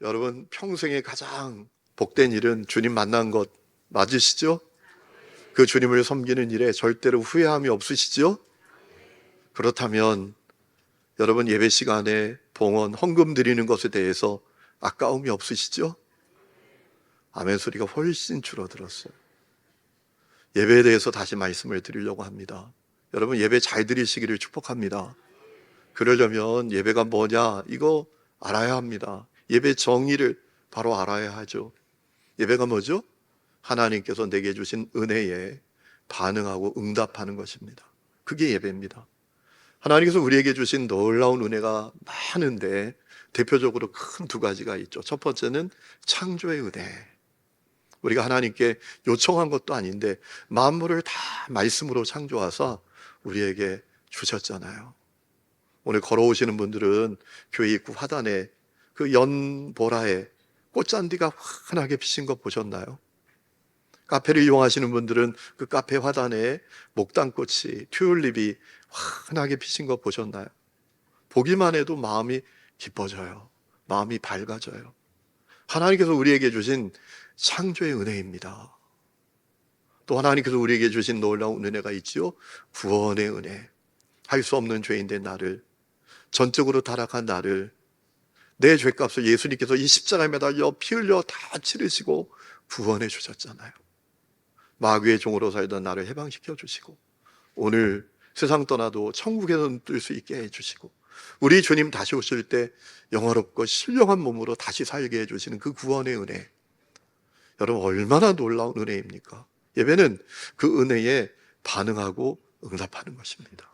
여러분 평생에 가장 복된 일은 주님 만난 것 맞으시죠? 그 주님을 섬기는 일에 절대로 후회함이 없으시죠? 그렇다면 여러분 예배 시간에 봉헌, 헌금 드리는 것에 대해서 아까움이 없으시죠? 아멘 소리가 훨씬 줄어들었어요. 예배에 대해서 다시 말씀을 드리려고 합니다. 여러분 예배 잘 드리시기를 축복합니다. 그러려면 예배가 뭐냐 이거 알아야 합니다. 예배 정의를 바로 알아야 하죠. 예배가 뭐죠? 하나님께서 내게 주신 은혜에 반응하고 응답하는 것입니다. 그게 예배입니다. 하나님께서 우리에게 주신 놀라운 은혜가 많은데 대표적으로 큰 두 가지가 있죠. 첫 번째는 창조의 은혜. 우리가 하나님께 요청한 것도 아닌데 만물을 다 말씀으로 창조하사 우리에게 주셨잖아요. 오늘 걸어오시는 분들은 교회 입구 화단에 그 연보라에 꽃잔디가 환하게 피신 거 보셨나요? 카페를 이용하시는 분들은 그 카페 화단에 목단꽃이, 튤립이 환하게 피신 거 보셨나요? 보기만 해도 마음이 기뻐져요. 마음이 밝아져요. 하나님께서 우리에게 주신 창조의 은혜입니다. 또 하나님께서 우리에게 주신 놀라운 은혜가 있지요. 구원의 은혜. 할 수 없는 죄인된 나를, 전적으로 타락한 나를, 내 죄값을 예수님께서 이 십자가에 매달려 피 흘려 다 치르시고 구원해 주셨잖아요. 마귀의 종으로 살던 나를 해방시켜 주시고 오늘 세상 떠나도 천국에 눈뜰 수 있게 해주시고 우리 주님 다시 오실 때 영화롭고 신령한 몸으로 다시 살게 해주시는 그 구원의 은혜, 여러분 얼마나 놀라운 은혜입니까? 예배는 그 은혜에 반응하고 응답하는 것입니다.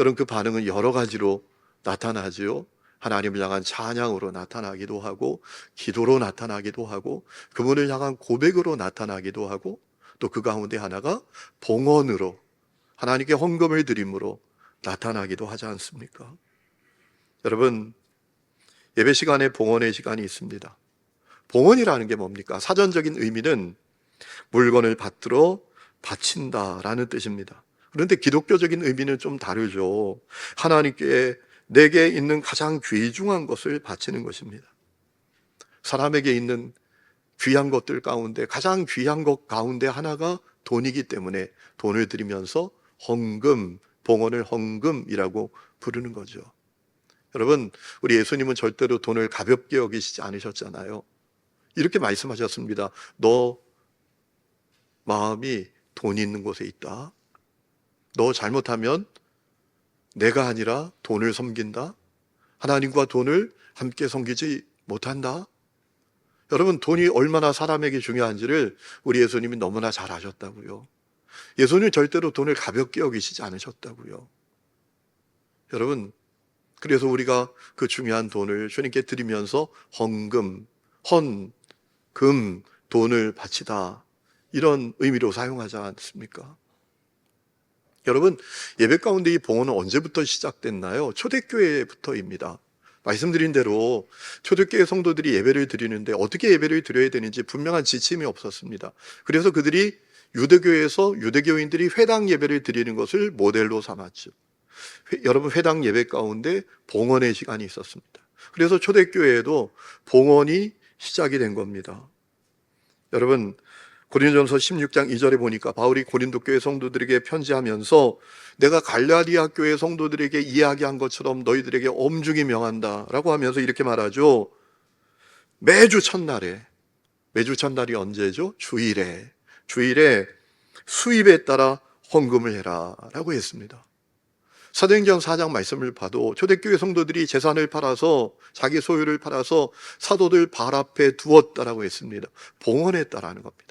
여러분 그 반응은 여러 가지로 나타나지요. 하나님을 향한 찬양으로 나타나기도 하고, 기도로 나타나기도 하고, 그분을 향한 고백으로 나타나기도 하고, 또 그 가운데 하나가 봉헌으로, 하나님께 헌금을 드림으로 나타나기도 하지 않습니까? 여러분 예배 시간에 봉헌의 시간이 있습니다. 봉헌이라는 게 뭡니까? 사전적인 의미는 물건을 받들어 바친다라는 뜻입니다. 그런데 기독교적인 의미는 좀 다르죠. 하나님께 내게 있는 가장 귀중한 것을 바치는 것입니다. 사람에게 있는 귀한 것들 가운데 가장 귀한 것 가운데 하나가 돈이기 때문에 돈을 드리면서 헌금, 봉헌을 헌금이라고 부르는 거죠. 여러분 우리 예수님은 절대로 돈을 가볍게 여기시지 않으셨잖아요. 이렇게 말씀하셨습니다. 너 마음이 돈이 있는 곳에 있다. 너 잘못하면 내가 아니라 돈을 섬긴다. 하나님과 돈을 함께 섬기지 못한다. 여러분 돈이 얼마나 사람에게 중요한지를 우리 예수님이 너무나 잘 아셨다고요. 예수님은 절대로 돈을 가볍게 여기시지 않으셨다고요. 여러분 그래서 우리가 그 중요한 돈을 주님께 드리면서 헌금, 헌금, 돈을 바치다 이런 의미로 사용하지 않습니까? 여러분 예배 가운데 이 봉헌은 언제부터 시작됐나요? 초대교회부터입니다. 말씀드린 대로 초대교회 성도들이 예배를 드리는데 어떻게 예배를 드려야 되는지 분명한 지침이 없었습니다. 그래서 그들이 유대교회에서 유대교인들이 회당 예배를 드리는 것을 모델로 삼았죠. 여러분 회당 예배 가운데 봉헌의 시간이 있었습니다. 그래서 초대교회에도 봉헌이 시작이 된 겁니다. 여러분 고린도전서 16장 2절에 보니까 바울이 고린도 교회 성도들에게 편지하면서 내가 갈라디아 교회 성도들에게 이야기한 것처럼 너희들에게 엄중히 명한다 라고 하면서 이렇게 말하죠. 매주 첫날에, 매주 첫날이 언제죠? 주일에 수입에 따라 헌금을 해라 라고 했습니다. 사도행전 4장 말씀을 봐도 초대교회 성도들이 재산을 팔아서 자기 소유를 팔아서 사도들 발 앞에 두었다라고 했습니다. 봉헌했다라는 겁니다.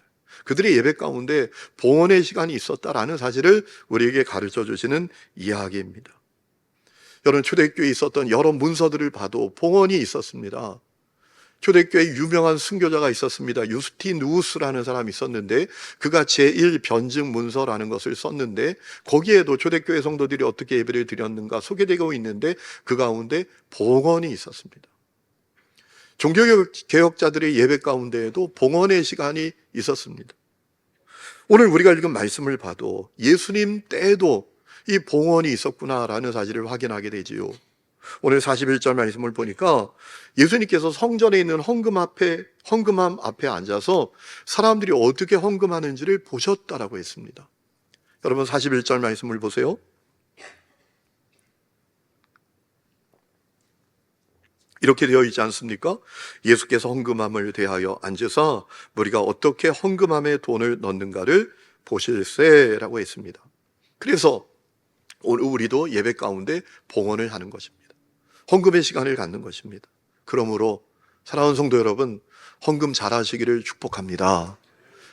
그들의 예배 가운데 봉헌의 시간이 있었다라는 사실을 우리에게 가르쳐 주시는 이야기입니다. 여러분 초대교회에 있었던 여러 문서들을 봐도 봉헌이 있었습니다. 초대교회에 유명한 순교자가 있었습니다. 유스티누스라는 사람이 있었는데 그가 제1변증 문서라는 것을 썼는데 거기에도 초대교회 성도들이 어떻게 예배를 드렸는가 소개되고 있는데 그 가운데 봉헌이 있었습니다. 종교개혁자들의 예배 가운데에도 봉헌의 시간이 있었습니다. 오늘 우리가 읽은 말씀을 봐도 예수님 때에도 이 봉헌이 있었구나라는 사실을 확인하게 되지요. 오늘 41절 말씀을 보니까 예수님께서 성전에 있는 헌금함 앞에 앉아서 사람들이 어떻게 헌금하는지를 보셨다라고 했습니다. 여러분 41절 말씀을 보세요. 이렇게 되어 있지 않습니까? 예수께서 헌금함을 대하여 앉으사 우리가 어떻게 헌금함에 돈을 넣는가를 보실세라고 했습니다. 그래서 오늘 우리도 예배 가운데 봉헌을 하는 것입니다. 헌금의 시간을 갖는 것입니다. 그러므로 사랑하는 성도 여러분, 헌금 잘 하시기를 축복합니다.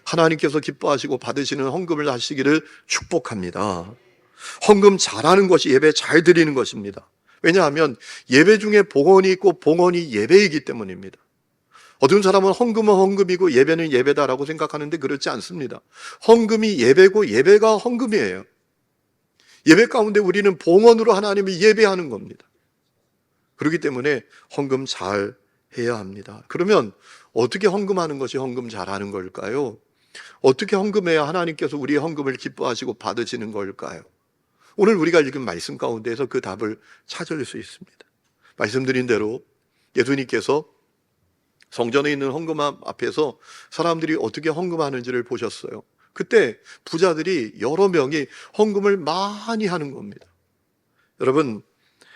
하나님께서 기뻐하시고 받으시는 헌금을 하시기를 축복합니다. 헌금 잘하는 것이 예배 잘 드리는 것입니다. 왜냐하면 예배 중에 봉헌이 있고 봉헌이 예배이기 때문입니다. 어떤 사람은 헌금은 헌금이고 예배는 예배다라고 생각하는데 그렇지 않습니다. 헌금이 예배고 예배가 헌금이에요. 예배 가운데 우리는 봉헌으로 하나님을 예배하는 겁니다. 그렇기 때문에 헌금 잘 해야 합니다. 그러면 어떻게 헌금하는 것이 헌금 잘하는 걸까요? 어떻게 헌금해야 하나님께서 우리의 헌금을 기뻐하시고 받으시는 걸까요? 오늘 우리가 읽은 말씀 가운데에서 그 답을 찾을 수 있습니다. 말씀드린 대로 예수님께서 성전에 있는 헌금함 앞에서 사람들이 어떻게 헌금하는지를 보셨어요. 그때 부자들이 여러 명이 헌금을 많이 하는 겁니다. 여러분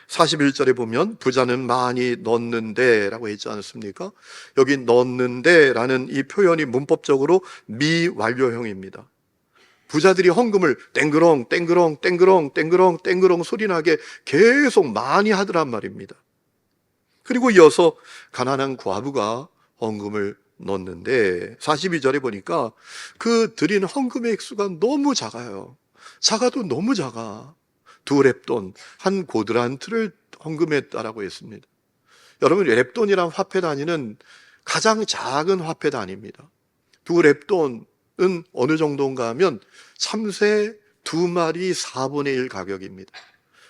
41절에 보면 부자는 많이 넣는데 라고 했지 않습니까? 여기 넣는데 라는 이 표현이 문법적으로 미완료형입니다. 부자들이 헌금을 땡그렁 땡그렁 땡그렁 땡그렁 땡그렁 소리나게 계속 많이 하더란 말입니다. 그리고 이어서 가난한 과부가 헌금을 넣는데 42절에 보니까 그 드린 헌금의 액수가 너무 작아요. 작아도 너무 작아. 2렙돈, 한 고드란트를 헌금했다라고 했습니다. 여러분 렙돈이란 화폐 단위는 가장 작은 화폐 단위입니다. 2렙돈은 어느 정도인가 하면 참새 2마리 4분의 1 가격입니다.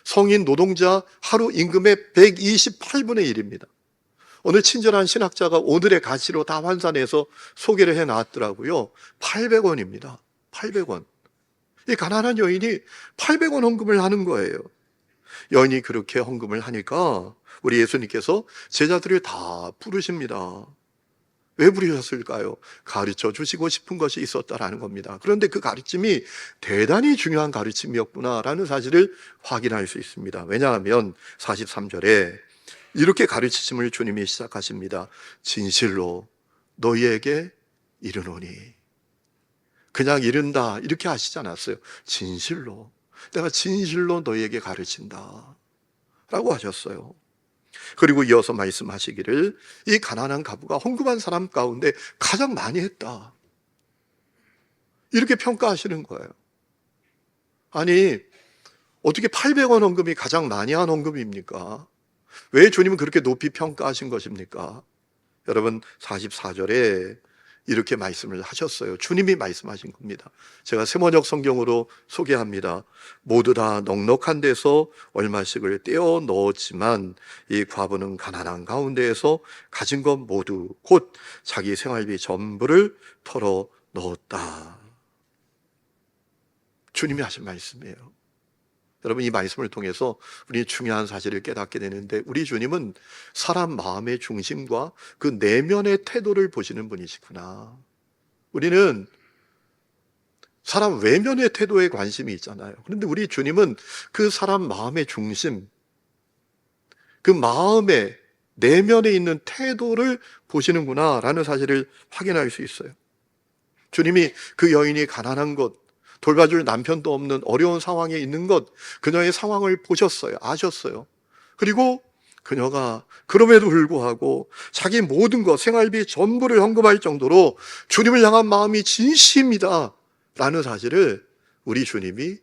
성인 노동자 하루 임금의 128분의 1입니다. 어느 친절한 신학자가 오늘의 가치로 다 환산해서 소개를 해놨더라고요. 800원입니다. 800원. 이 가난한 여인이 800원 헌금을 하는 거예요. 여인이 그렇게 헌금을 하니까 우리 예수님께서 제자들을 다 부르십니다. 왜 부르셨을까요? 가르쳐 주시고 싶은 것이 있었다라는 겁니다. 그런데 그 가르침이 대단히 중요한 가르침이었구나라는 사실을 확인할 수 있습니다. 왜냐하면 43절에 이렇게 가르치심을 주님이 시작하십니다. 진실로 너희에게 이르노니. 그냥 이른다 이렇게 하시지 않았어요. 진실로 내가 진실로 너희에게 가르친다 라고 하셨어요. 그리고 이어서 말씀하시기를 이 가난한 과부가 헌금한 사람 가운데 가장 많이 했다 이렇게 평가하시는 거예요. 아니 어떻게 800원 헌금이 가장 많이 한 헌금입니까? 왜 주님은 그렇게 높이 평가하신 것입니까? 여러분 44절에 이렇게 말씀을 하셨어요. 주님이 말씀하신 겁니다. 제가 세번역 성경으로 소개합니다. 모두 다 넉넉한 데서 얼마씩을 떼어 넣었지만 이 과부는 가난한 가운데에서 가진 것 모두 곧 자기 생활비 전부를 털어 넣었다. 주님이 하신 말씀이에요. 여러분 이 말씀을 통해서 우리 중요한 사실을 깨닫게 되는데 우리 주님은 사람 마음의 중심과 그 내면의 태도를 보시는 분이시구나. 우리는 사람 외면의 태도에 관심이 있잖아요. 그런데 우리 주님은 그 사람 마음의 중심, 그 마음의 내면에 있는 태도를 보시는구나 라는 사실을 확인할 수 있어요. 주님이 그 여인이 가난한 것, 돌봐줄 남편도 없는 어려운 상황에 있는 것, 그녀의 상황을 보셨어요. 아셨어요. 그리고 그녀가 그럼에도 불구하고 자기 모든 것, 생활비 전부를 헌금할 정도로 주님을 향한 마음이 진심이다 라는 사실을 우리 주님이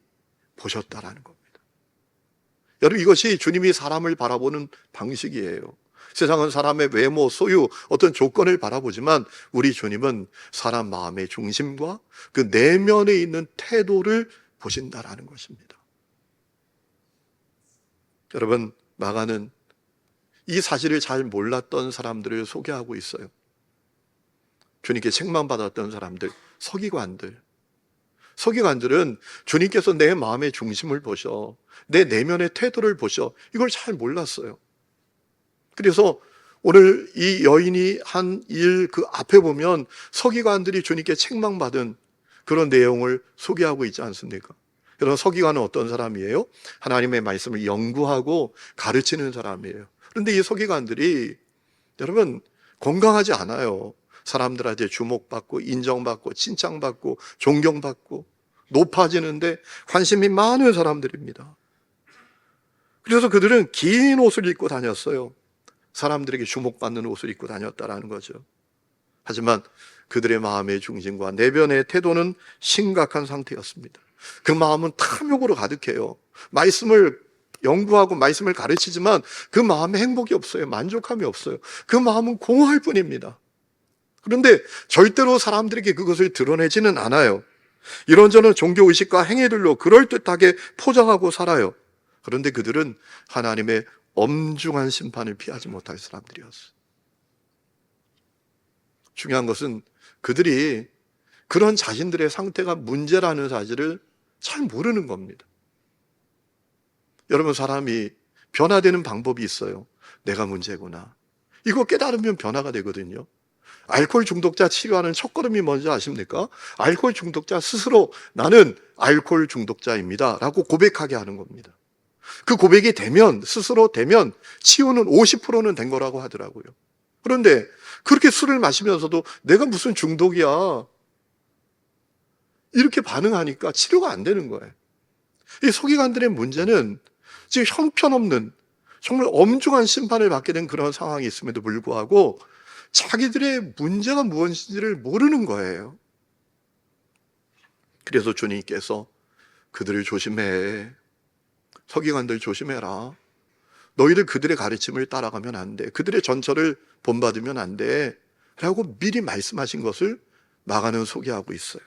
보셨다라는 겁니다. 여러분 이것이 주님이 사람을 바라보는 방식이에요. 세상은 사람의 외모, 소유, 어떤 조건을 바라보지만 우리 주님은 사람 마음의 중심과 그 내면에 있는 태도를 보신다라는 것입니다. 여러분, 마가는 이 사실을 잘 몰랐던 사람들을 소개하고 있어요. 주님께 책망받았던 사람들, 서기관들. 서기관들은 주님께서 내 마음의 중심을 보셔, 내 내면의 태도를 보셔, 이걸 잘 몰랐어요. 그래서 오늘 이 여인이 한 일 그 앞에 보면 서기관들이 주님께 책망받은 그런 내용을 소개하고 있지 않습니까? 여러분, 서기관은 어떤 사람이에요? 하나님의 말씀을 연구하고 가르치는 사람이에요. 그런데 이 서기관들이 여러분 건강하지 않아요. 사람들한테 주목받고 인정받고 칭찬받고 존경받고 높아지는데 관심이 많은 사람들입니다. 그래서 그들은 긴 옷을 입고 다녔어요. 사람들에게 주목받는 옷을 입고 다녔다라는 거죠. 하지만 그들의 마음의 중심과 내면의 태도는 심각한 상태였습니다. 그 마음은 탐욕으로 가득해요. 말씀을 연구하고 말씀을 가르치지만 그 마음에 행복이 없어요. 만족함이 없어요. 그 마음은 공허할 뿐입니다. 그런데 절대로 사람들에게 그것을 드러내지는 않아요. 이런저런 종교의식과 행위들로 그럴듯하게 포장하고 살아요. 그런데 그들은 하나님의 엄중한 심판을 피하지 못할 사람들이었어요. 중요한 것은 그들이 그런 자신들의 상태가 문제라는 사실을 잘 모르는 겁니다. 여러분, 사람이 변화되는 방법이 있어요. 내가 문제구나. 이거 깨달으면 변화가 되거든요. 알코올 중독자 치료하는 첫걸음이 뭔지 아십니까? 알코올 중독자 스스로 나는 알코올 중독자입니다 라고 고백하게 하는 겁니다. 그 고백이 되면, 스스로 되면 치유는 50%는 된 거라고 하더라고요. 그런데 그렇게 술을 마시면서도 내가 무슨 중독이야 이렇게 반응하니까 치료가 안 되는 거예요. 이 서기관들의 문제는 지금 형편없는 정말 엄중한 심판을 받게 된 그런 상황이 있음에도 불구하고 자기들의 문제가 무엇인지를 모르는 거예요. 그래서 주님께서 그들을 조심해. 서기관들 조심해라. 너희들 그들의 가르침을 따라가면 안 돼. 그들의 전철을 본받으면 안 돼. 라고 미리 말씀하신 것을 마가는 소개하고 있어요.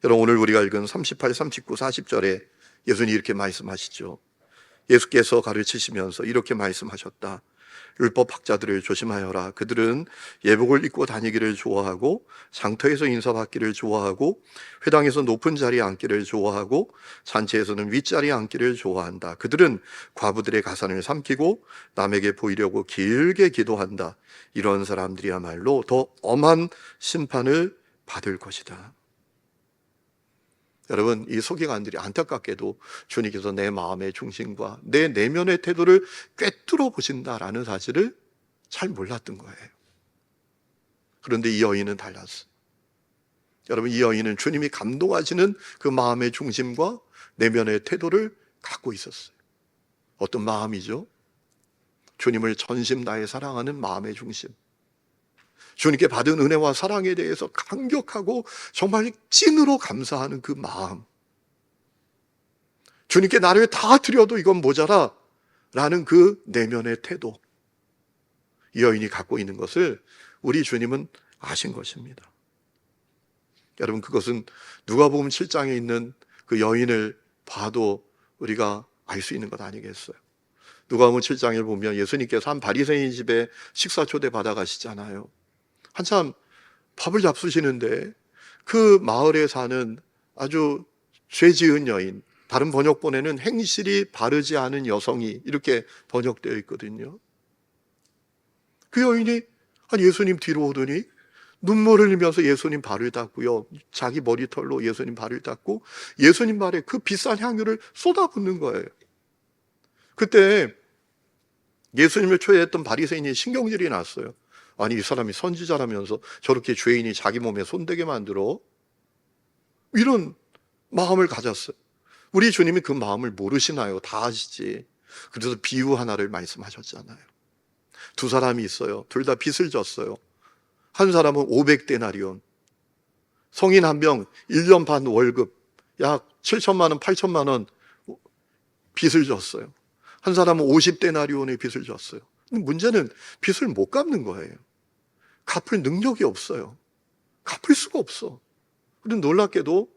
여러분, 오늘 우리가 읽은 38, 39, 40절에 예수님이 이렇게 말씀하시죠. 예수께서 가르치시면서 이렇게 말씀하셨다. 율법학자들을 조심하여라. 그들은 예복을 입고 다니기를 좋아하고 장터에서 인사받기를 좋아하고 회당에서 높은 자리에 앉기를 좋아하고 잔치에서는 윗자리에 앉기를 좋아한다. 그들은 과부들의 가산을 삼키고 남에게 보이려고 길게 기도한다. 이런 사람들이야말로 더 엄한 심판을 받을 것이다. 여러분, 이 서기관들이 안타깝게도 주님께서 내 마음의 중심과 내 내면의 태도를 꿰뚫어 보신다라는 사실을 잘 몰랐던 거예요. 그런데 이 여인은 달랐어요. 여러분, 이 여인은 주님이 감동하시는 그 마음의 중심과 내면의 태도를 갖고 있었어요. 어떤 마음이죠? 주님을 전심 다해 사랑하는 마음의 중심. 주님께 받은 은혜와 사랑에 대해서 감격하고 정말 찐으로 감사하는 그 마음. 주님께 나를 다 드려도 이건 모자라 라는 그 내면의 태도. 이 여인이 갖고 있는 것을 우리 주님은 아신 것입니다. 여러분, 그것은 누가복음 7장에 있는 그 여인을 봐도 우리가 알 수 있는 것 아니겠어요? 누가복음 7장에 보면 예수님께서 한 바리새인 집에 식사 초대 받아 가시잖아요. 한참 밥을 잡수시는데 그 마을에 사는 아주 죄 지은 여인, 다른 번역본에는 행실이 바르지 않은 여성이 이렇게 번역되어 있거든요. 그 여인이 예수님 뒤로 오더니 눈물을 흘리면서 예수님 발을 닦고요, 자기 머리털로 예수님 발을 닦고 예수님 발에 그 비싼 향유를 쏟아붓는 거예요. 그때 예수님을 초대했던 바리새인이 신경질이 났어요. 아니, 이 사람이 선지자라면서 저렇게 죄인이 자기 몸에 손대게 만들어? 이런 마음을 가졌어요. 우리 주님이 그 마음을 모르시나요? 다 아시지. 그래서 비유 하나를 말씀하셨잖아요. 두 사람이 있어요. 둘 다 빚을 졌어요. 한 사람은 500데나리온, 성인 한 명 1년 반 월급 약 7천만 원, 8천만 원 빚을 졌어요. 한 사람은 50데나리온의 빚을 졌어요. 문제는 빚을 못 갚는 거예요. 갚을 능력이 없어요. 갚을 수가 없어. 그런데 놀랍게도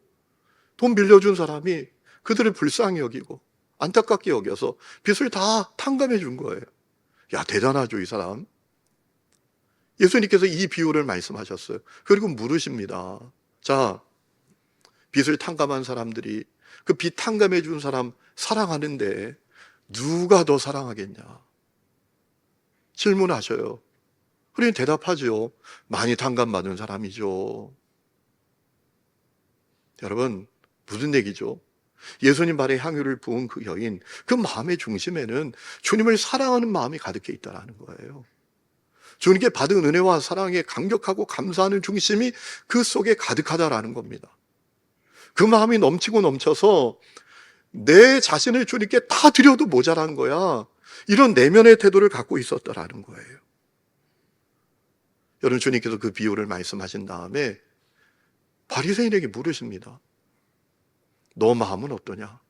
돈 빌려준 사람이 그들을 불쌍히 여기고 안타깝게 여겨서 빚을 다 탕감해 준 거예요. 야, 대단하죠, 이 사람. 예수님께서 이 비유를 말씀하셨어요. 그리고 물으십니다. 자, 빚을 탕감한 사람들이 그 빚 탕감해 준 사람 사랑하는데 누가 더 사랑하겠냐? 질문하셔요. 그러니 대답하죠. 많이 탕감받은 사람이죠. 여러분, 무슨 얘기죠? 예수님 발에 향유를 부은 그 여인, 그 마음의 중심에는 주님을 사랑하는 마음이 가득해 있다는 거예요. 주님께 받은 은혜와 사랑에 감격하고 감사하는 중심이 그 속에 가득하다라는 겁니다. 그 마음이 넘치고 넘쳐서 내 자신을 주님께 다 드려도 모자란 거야. 이런 내면의 태도를 갖고 있었다라는 거예요. 여러분, 주님께서 그 비유를 말씀하신 다음에 바리새인에게 물으십니다. 너 마음은 어떠냐?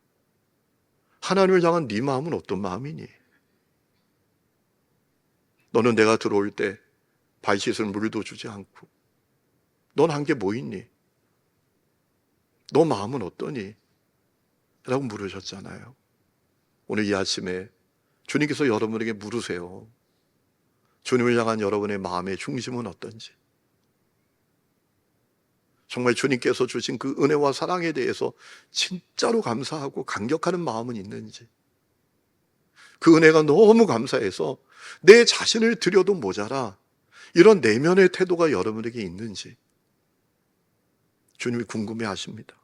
하나님을 향한 네 마음은 어떤 마음이니? 너는 내가 들어올 때 발 씻을 물도 주지 않고 넌 한 게 뭐 있니? 너 마음은 어떠니? 라고 물으셨잖아요. 오늘 이 아침에 주님께서 여러분에게 물으세요. 주님을 향한 여러분의 마음의 중심은 어떤지. 정말 주님께서 주신 그 은혜와 사랑에 대해서 진짜로 감사하고 감격하는 마음은 있는지. 그 은혜가 너무 감사해서 내 자신을 드려도 모자라 이런 내면의 태도가 여러분에게 있는지 주님이 궁금해 하십니다.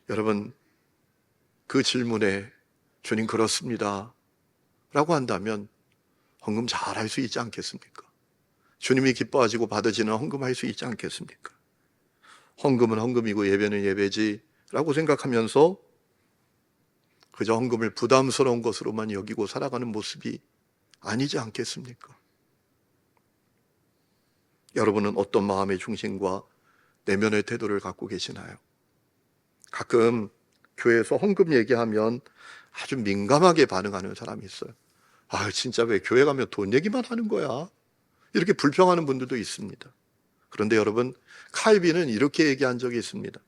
여러분, 그 질문에 주님 그렇습니다 라고 한다면 헌금 잘 할 수 있지 않겠습니까? 주님이 기뻐하시고 받으시는 헌금할 수 있지 않겠습니까? 헌금은 헌금이고 예배는 예배지 라고 생각하면서 그저 헌금을 부담스러운 것으로만 여기고 살아가는 모습이 아니지 않겠습니까? 여러분은 어떤 마음의 중심과 내면의 태도를 갖고 계시나요? 가끔 교회에서 헌금 얘기하면 아주 민감하게 반응하는 사람이 있어요. 아, 진짜 왜 교회 가면 돈 얘기만 하는 거야? 이렇게 불평하는 분들도 있습니다. 그런데 여러분, 칼빈은 이렇게 얘기한 적이 있습니다.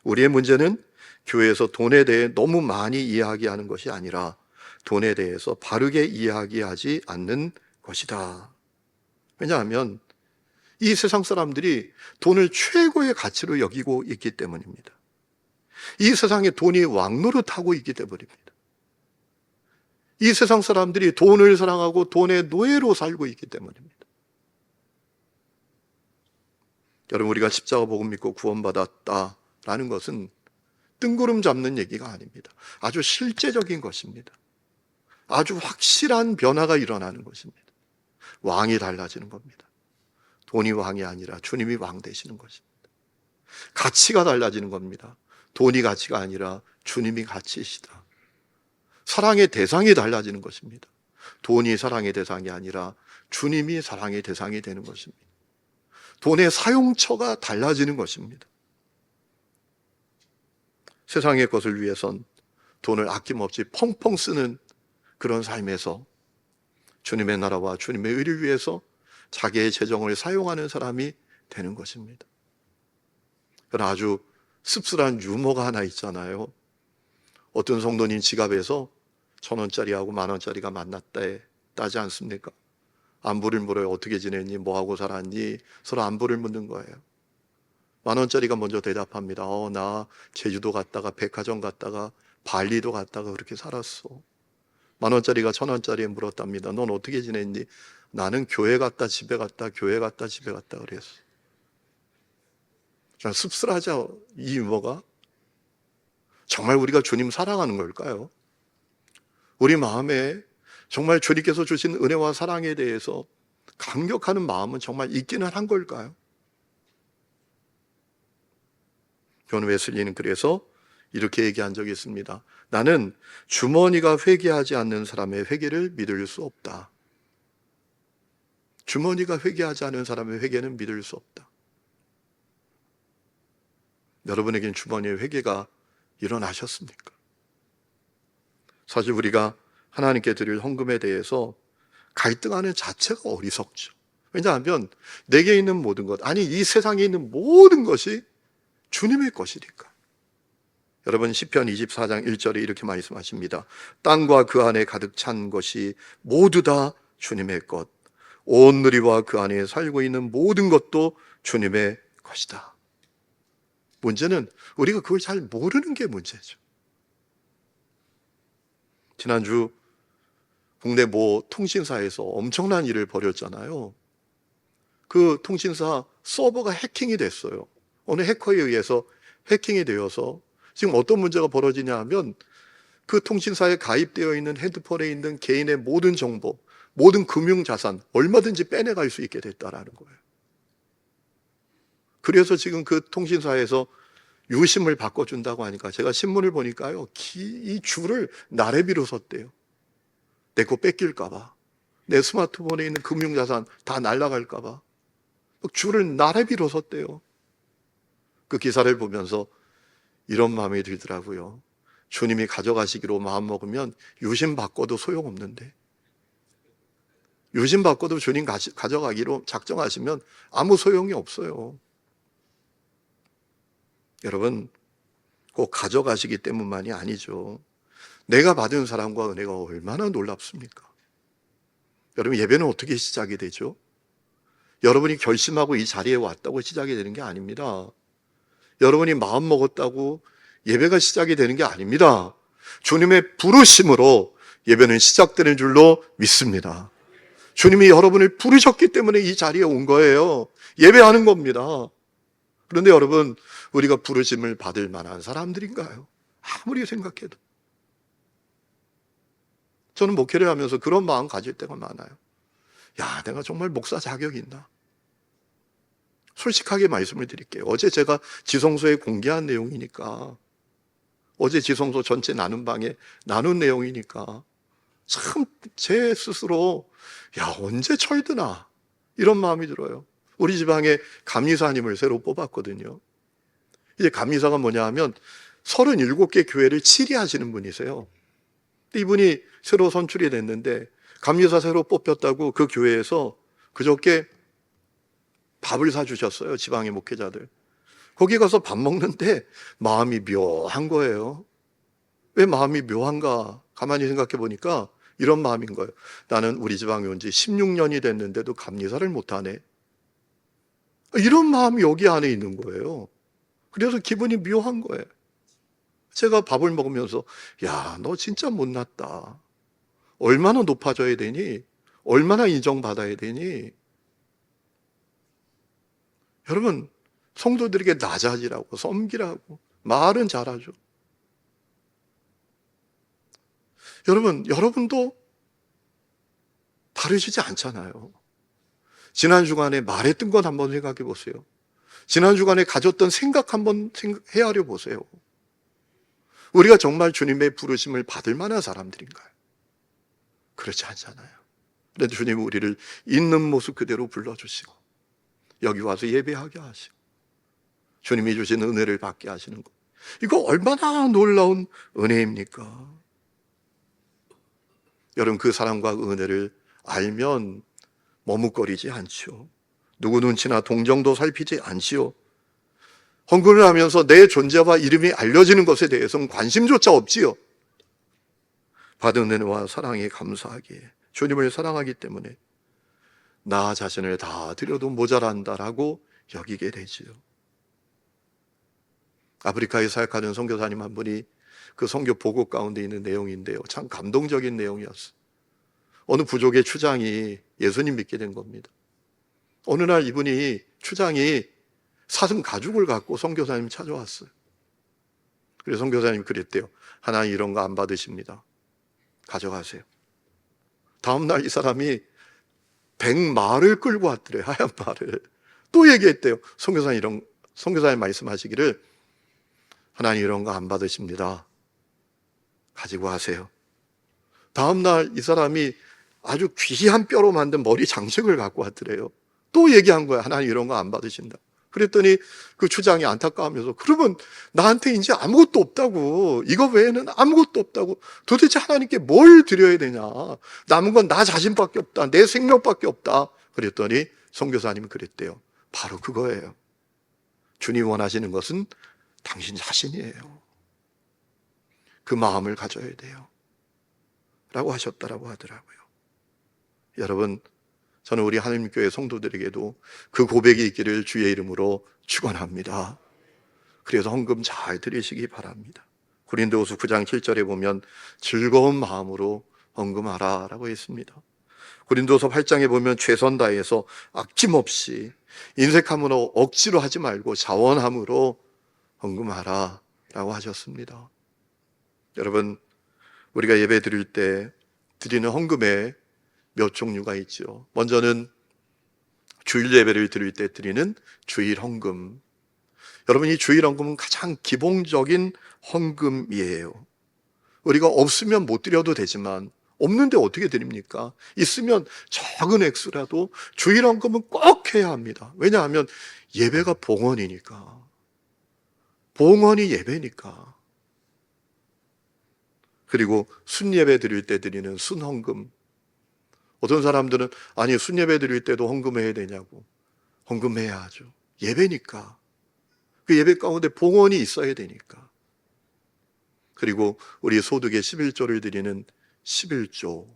우리의 문제는 교회에서 돈에 대해 너무 많이 이야기하는 것이 아니라 돈에 대해서 바르게 이야기하지 않는 것이다. 왜냐하면 이 세상 사람들이 돈을 최고의 가치로 여기고 있기 때문입니다. 이 세상에 돈이 왕노릇하고 있기 때문입니다. 이 세상 사람들이 돈을 사랑하고 돈의 노예로 살고 있기 때문입니다. 여러분, 우리가 십자가 복음 믿고 구원받았다라는 것은 뜬구름 잡는 얘기가 아닙니다. 아주 실제적인 것입니다. 아주 확실한 변화가 일어나는 것입니다. 왕이 달라지는 겁니다. 돈이 왕이 아니라 주님이 왕 되시는 것입니다. 가치가 달라지는 겁니다. 돈이 가치가 아니라 주님이 가치이시다. 사랑의 대상이 달라지는 것입니다. 돈이 사랑의 대상이 아니라 주님이 사랑의 대상이 되는 것입니다. 돈의 사용처가 달라지는 것입니다. 세상의 것을 위해선 돈을 아낌없이 펑펑 쓰는 그런 삶에서 주님의 나라와 주님의 의를 위해서 자기의 재정을 사용하는 사람이 되는 것입니다. 그러나 아주 씁쓸한 유머가 하나 있잖아요. 어떤 성도님 지갑에서 1,000원짜리하고 10,000원짜리가 만났다 따지 않습니까? 안부를 물어요. 어떻게 지냈니? 뭐하고 살았니? 서로 안부를 묻는 거예요. 10,000원짜리가 먼저 대답합니다. 나 제주도 갔다가 백화점 갔다가 발리도 갔다가 그렇게 살았어. 10,000원짜리가 1,000원짜리에 물었답니다. 넌 어떻게 지냈니? 나는 교회 갔다 집에 갔다 교회 갔다 집에 갔다 그랬어. 참 씁쓸하죠, 이 유머가? 정말 우리가 주님 사랑하는 걸까요? 우리 마음에 정말 주님께서 주신 은혜와 사랑에 대해서 감격하는 마음은 정말 있기는 한 걸까요? 존 웨슬리는 그래서 이렇게 얘기한 적이 있습니다. 나는 주머니가 회개하지 않는 사람의 회개를 믿을 수 없다. 주머니가 회개하지 않은 사람의 회개는 믿을 수 없다. 여러분에겐 주머니의 회개가 일어나셨습니까? 사실 우리가 하나님께 드릴 헌금에 대해서 갈등하는 자체가 어리석죠. 왜냐하면 내게 있는 모든 것, 아니 이 세상에 있는 모든 것이 주님의 것이니까. 여러분, 시편 24장 1절에 이렇게 말씀하십니다. 땅과 그 안에 가득 찬 것이 모두 다 주님의 것, 온 누리와 그 안에 살고 있는 모든 것도 주님의 것이다. 문제는 우리가 그걸 잘 모르는 게 문제죠. 지난주 국내 모 통신사에서 엄청난 일을 벌였잖아요. 그 통신사 서버가 해킹이 됐어요. 어느 해커에 의해서 해킹이 되어서 지금 어떤 문제가 벌어지냐 하면 그 통신사에 가입되어 있는 핸드폰에 있는 개인의 모든 정보, 모든 금융자산 얼마든지 빼내갈 수 있게 됐다라는 거예요. 그래서 지금 그 통신사에서 유심을 바꿔준다고 하니까 제가 신문을 보니까요, 이 줄을 나래비로 섰대요. 내 거 뺏길까봐, 내 스마트폰에 있는 금융자산 다 날아갈까봐 줄을 나래비로 섰대요. 그 기사를 보면서 이런 마음이 들더라고요. 주님이 가져가시기로 마음먹으면 유심 바꿔도 소용없는데, 유심 바꿔도 주님 가져가기로 작정하시면 아무 소용이 없어요. 여러분, 꼭 가져가시기 때문만이 아니죠. 내가 받은 사랑과 은혜가 얼마나 놀랍습니까? 여러분, 예배는 어떻게 시작이 되죠? 여러분이 결심하고 이 자리에 왔다고 시작이 되는 게 아닙니다. 여러분이 마음 먹었다고 예배가 시작이 되는 게 아닙니다. 주님의 부르심으로 예배는 시작되는 줄로 믿습니다. 주님이 여러분을 부르셨기 때문에 이 자리에 온 거예요. 예배하는 겁니다. 그런데 여러분, 우리가 부르심을 받을 만한 사람들인가요? 아무리 생각해도. 저는 목회를 하면서 그런 마음 가질 때가 많아요. 야, 내가 정말 목사 자격이 있나? 솔직하게 말씀을 드릴게요. 어제 제가 지성소에 공개한 내용이니까, 어제 지성소 전체 나눈 방에 나눈 내용이니까 참 제 스스로 야, 언제 철드나 이런 마음이 들어요. 우리 지방에 감리사님을 새로 뽑았거든요. 이제 감리사가 뭐냐 하면 37개 교회를 치리하시는 분이세요. 이분이 새로 선출이 됐는데 감리사 새로 뽑혔다고 그 교회에서 그저께 밥을 사주셨어요. 지방의 목회자들. 거기 가서 밥 먹는데 마음이 묘한 거예요. 왜 마음이 묘한가? 가만히 생각해 보니까 이런 마음인 거예요. 나는 우리 지방에 온 지 16년이 됐는데도 감리사를 못하네. 이런 마음이 여기 안에 있는 거예요. 그래서 기분이 묘한 거예요. 제가 밥을 먹으면서 야, 너 진짜 못났다. 얼마나 높아져야 되니? 얼마나 인정받아야 되니? 여러분, 성도들에게 낮아지라고, 섬기라고 말은 잘하죠. 여러분도 다르시지 않잖아요. 지난 주간에 말했던 것 한번 생각해 보세요. 지난 주간에 가졌던 생각 한번 헤아려 보세요. 우리가 정말 주님의 부르심을 받을 만한 사람들인가요? 그렇지 않잖아요. 그런데 주님은 우리를 있는 모습 그대로 불러주시고 여기 와서 예배하게 하시고 주님이 주신 은혜를 받게 하시는 것, 이거 얼마나 놀라운 은혜입니까? 여러분, 그 사랑과 은혜를 알면 머뭇거리지 않지요. 누구 눈치나 동정도 살피지 않지요. 헌금을 하면서 내 존재와 이름이 알려지는 것에 대해서는 관심조차 없지요. 받은 은혜와 사랑에 감사하기에, 주님을 사랑하기 때문에 나 자신을 다 드려도 모자란다라고 여기게 되지요. 아프리카에 사역하는 선교사님 한 분이 그 선교 보고 가운데 있는 내용인데요, 참 감동적인 내용이었어요. 어느 부족의 추장이 예수님 믿게 된 겁니다. 어느 날 이분이, 추장이 사슴 가죽을 갖고 선교사님 찾아왔어요. 그래서 선교사님이 그랬대요. 하나님 이런 거 안 받으십니다. 가져가세요. 다음 날 이 사람이 100마를 끌고 왔더래요. 하얀 말을. 또 얘기했대요. 선교사님 말씀하시기를 하나님 이런 거 안 받으십니다. 가지고 가세요. 다음 날 이 사람이 아주 귀한 뼈로 만든 머리 장식을 갖고 왔더래요. 또 얘기한 거야. 하나님 이런 거 안 받으신다. 그랬더니 그 추장이 안타까우면서 그러면 나한테 이제 아무것도 없다고, 이거 외에는 아무것도 없다고, 도대체 하나님께 뭘 드려야 되냐, 남은 건 나 자신밖에 없다, 내 생명밖에 없다. 그랬더니 선교사님이 그랬대요. 바로 그거예요. 주님 원하시는 것은 당신 자신이에요. 그 마음을 가져야 돼요 라고 하셨다라고 하더라고요. 여러분, 저는 우리 하나님교회 성도들에게도 그 고백이 있기를 주의 이름으로 축원합니다. 그래서 헌금 잘 드리시기 바랍니다. 고린도후서 9장 7절에 보면 즐거운 마음으로 헌금하라 라고 했습니다. 고린도서 8장에 보면 최선 다해서 아낌없이 인색함으로 억지로 하지 말고 자원함으로 헌금하라 라고 하셨습니다. 여러분, 우리가 예배 드릴 때 드리는 헌금에 몇 종류가 있죠. 먼저는 주일 예배를 드릴 때 드리는 주일 헌금. 여러분, 이 주일 헌금은 가장 기본적인 헌금이에요. 우리가 없으면 못 드려도 되지만 없는데 어떻게 드립니까? 있으면 작은 액수라도 주일 헌금은 꼭 해야 합니다. 왜냐하면 예배가 봉헌이니까. 봉헌이 예배니까. 그리고 순예배 드릴 때 드리는 순헌금. 어떤 사람들은 아니 순예배 드릴 때도 헌금해야 되냐고. 헌금해야 하죠. 예배니까. 그 예배 가운데 봉헌이 있어야 되니까. 그리고 우리 소득의 11조를 드리는 11조.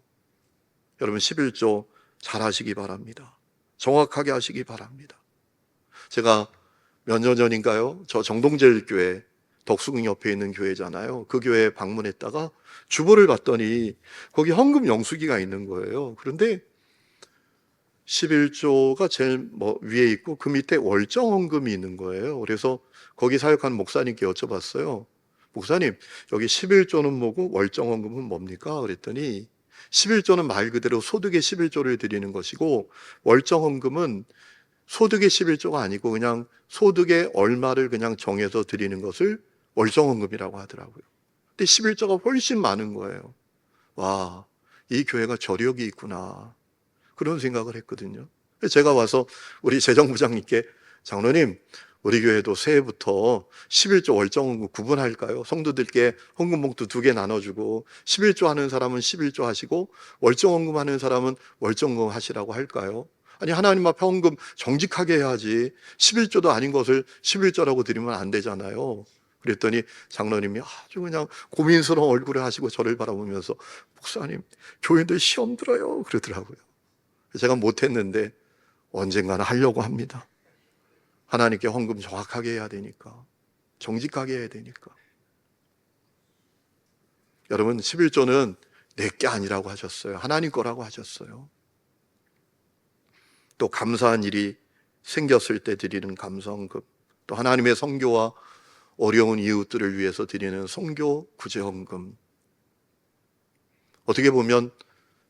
여러분 11조 잘 하시기 바랍니다. 정확하게 하시기 바랍니다. 제가 몇 년 전인가요? 저 정동제일교회 덕수궁 옆에 있는 교회잖아요. 그 교회에 방문했다가 주보를 봤더니 거기 헌금 영수기가 있는 거예요. 그런데 11조가 제일 위에 있고 그 밑에 월정 헌금이 있는 거예요. 그래서 거기 사역하는 목사님께 여쭤봤어요. 목사님, 여기 11조는 뭐고 월정 헌금은 뭡니까? 그랬더니 11조는 말 그대로 소득의 11조를 드리는 것이고 월정 헌금은 소득의 11조가 아니고 그냥 소득의 얼마를 그냥 정해서 드리는 것을 월정 헌금이라고 하더라고요. 근데 11조가 훨씬 많은 거예요. 와, 이 교회가 저력이 있구나. 그런 생각을 했거든요. 제가 와서 우리 재정부장님께 장로님, 우리 교회도 새해부터 11조 월정 헌금 구분할까요? 성도들께 헌금 봉투 2개 나눠주고 11조 하는 사람은 11조 하시고 월정 헌금 하는 사람은 월정 헌금 하시라고 할까요? 아니 하나님 앞에 헌금 정직하게 해야지 11조도 아닌 것을 11조라고 드리면 안 되잖아요. 그랬더니 장로님이 아주 그냥 고민스러운 얼굴을 하시고 저를 바라보면서 목사님, 교인들 시험 들어요 그러더라고요. 제가 못했는데 언젠가는 하려고 합니다. 하나님께 헌금 정확하게 해야 되니까, 정직하게 해야 되니까. 여러분 11조는 내 게 아니라고 하셨어요. 하나님 거라고 하셨어요. 또 감사한 일이 생겼을 때 드리는 감사헌금, 또 하나님의 선교와 어려운 이웃들을 위해서 드리는 선교 구제헌금. 어떻게 보면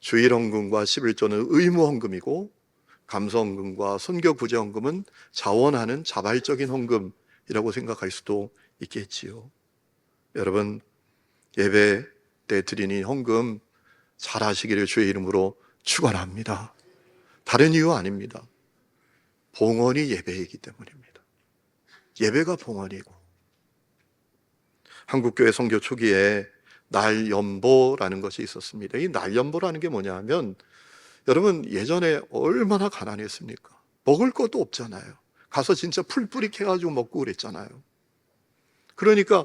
주일헌금과 11조는 의무헌금이고 감사헌금과 선교 구제헌금은 자원하는 자발적인 헌금이라고 생각할 수도 있겠지요. 여러분 예배 때 드리는 헌금 잘 하시기를 주의 이름으로 축원합니다. 다른 이유 아닙니다. 봉헌이 예배이기 때문입니다. 예배가 봉헌이고. 한국교회 선교 초기에 날연보라는 것이 있었습니다. 이 날연보라는 게 뭐냐 하면 여러분 예전에 얼마나 가난했습니까? 먹을 것도 없잖아요. 가서 진짜 풀뿌리 캐가지고 먹고 그랬잖아요. 그러니까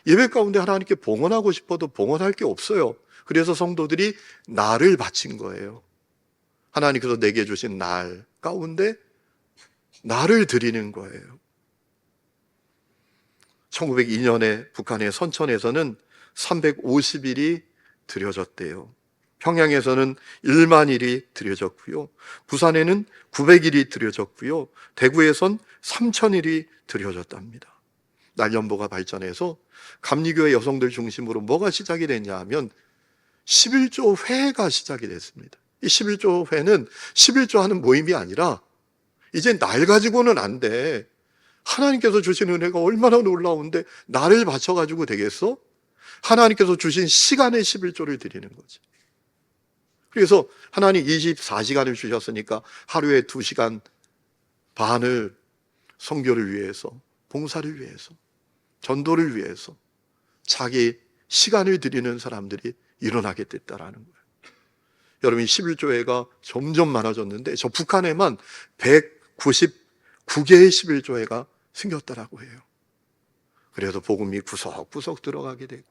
예배 가운데 하나님께 봉헌하고 싶어도 봉헌할 게 없어요. 그래서 성도들이 날을 바친 거예요. 하나님께서 내게 주신 날 가운데 날을 드리는 거예요. 1902년에 북한의 선천에서는 350일이 드려졌대요. 평양에서는 1만 일이 드려졌고요. 부산에는 900일이 드려졌고요. 대구에선 3,000일이 드려졌답니다. 날연보가 발전해서 감리교회 여성들 중심으로 뭐가 시작이 됐냐 하면 11조 회가 시작이 됐습니다. 이 11조 회는 11조 하는 모임이 아니라 이제 날 가지고는 안 돼. 하나님께서 주신 은혜가 얼마나 놀라운데 나를 바쳐가지고 되겠어? 하나님께서 주신 시간의 11조를 드리는 거지. 그래서 하나님 24시간을 주셨으니까 하루에 2시간 반을 선교를 위해서, 봉사를 위해서, 전도를 위해서 자기 시간을 드리는 사람들이 일어나게 됐다라는 거예요. 여러분 11조회가 점점 많아졌는데 저 북한에만 199개의 11조회가 생겼다라고 해요. 그래서 복음이 구석구석 들어가게 되고,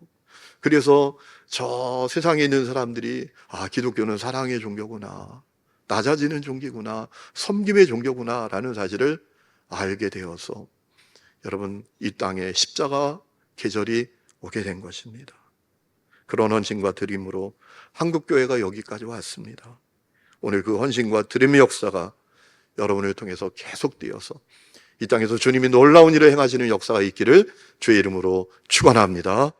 그래서 저 세상에 있는 사람들이 기독교는 사랑의 종교구나, 낮아지는 종교구나, 섬김의 종교구나라는 사실을 알게 되어서 여러분 이 땅에 십자가 계절이 오게 된 것입니다. 그런 헌신과 드림으로 한국교회가 여기까지 왔습니다. 오늘 그 헌신과 드림의 역사가 여러분을 통해서 계속되어서 이 땅에서 주님이 놀라운 일을 행하시는 역사가 있기를 주의 이름으로 축원합니다.